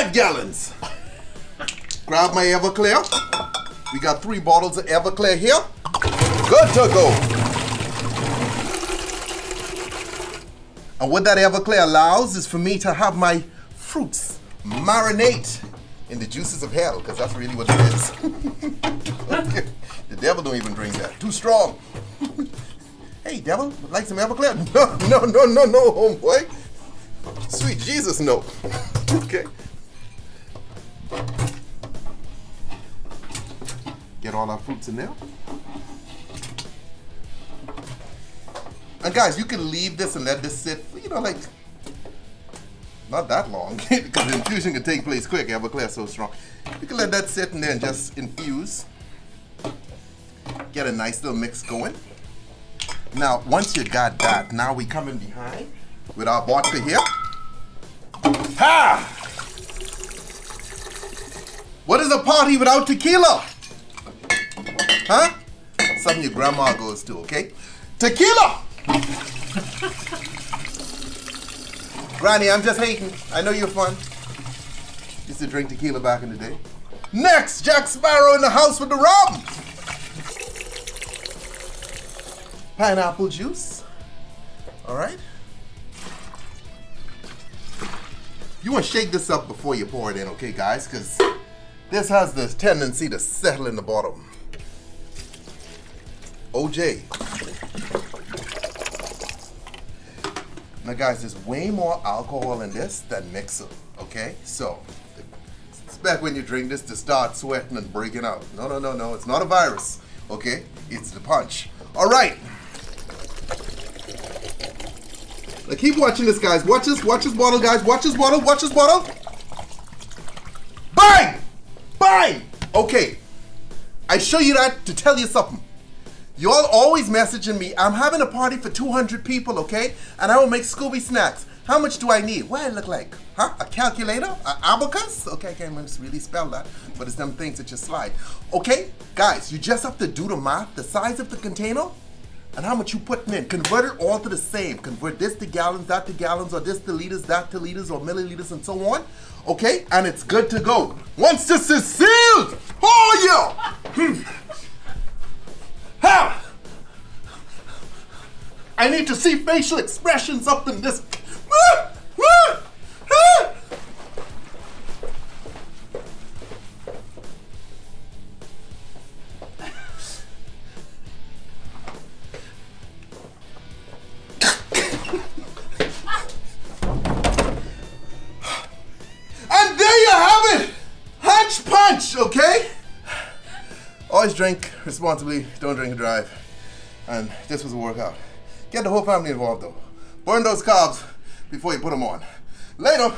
5 gallons. Grab my Everclear. We got 3 bottles of Everclear here. Good to go. And what that Everclear allows is for me to have my fruits marinate in the juices of hell, because that's really what it is. Okay. The devil don't even drink that. Too strong. Hey, devil, like some Everclear? No, homeboy. Sweet Jesus, no. Okay. Get all our fruits in there. And guys, you can leave this and let this sit, you know, like, not that long, because the infusion can take place quick. Everclear is so strong. You can let that sit in there and just infuse. Get a nice little mix going. Now, once you got that, now we come in behind with our vodka here. Ha! What is a party without tequila? Huh? Something your grandma goes to, okay? Tequila! Granny, I'm just hating. I know you're fun. Used to drink tequila back in the day. Next, Jack Sparrow in the house with the rum. Pineapple juice. All right. You want to shake this up before you pour it in, okay, guys? Because this has this tendency to settle in the bottom. OJ. Now, guys, there's way more alcohol in this than mixer, okay? So, expect when you drink this to start sweating and breaking out. No. It's not a virus, okay? It's the punch. All right. Now, keep watching this, guys. Watch this bottle, guys. Watch this bottle. Bang! Bang! Okay. I show you that to tell you something. Y'all always messaging me, I'm having a party for 200 people, okay? And I will make Scooby snacks. How much do I need? What do I look like? Huh? A calculator? An abacus? Okay, I can't really spell that, but it's them things that you slide. Okay, guys, you just have to do the math, the size of the container, and how much you putting in. Convert it all to the same. Convert this to gallons, that to gallons, or this to liters, that to liters, or milliliters, and so on. Okay, and it's good to go. Once this is sealed, oh yeah! How? I need to see facial expressions up in this. And there you have it! Hunch Punch, okay? Always drink responsibly, don't drink and drive. And this was a workout. Get the whole family involved though. Burn those carbs before you put them on. Later.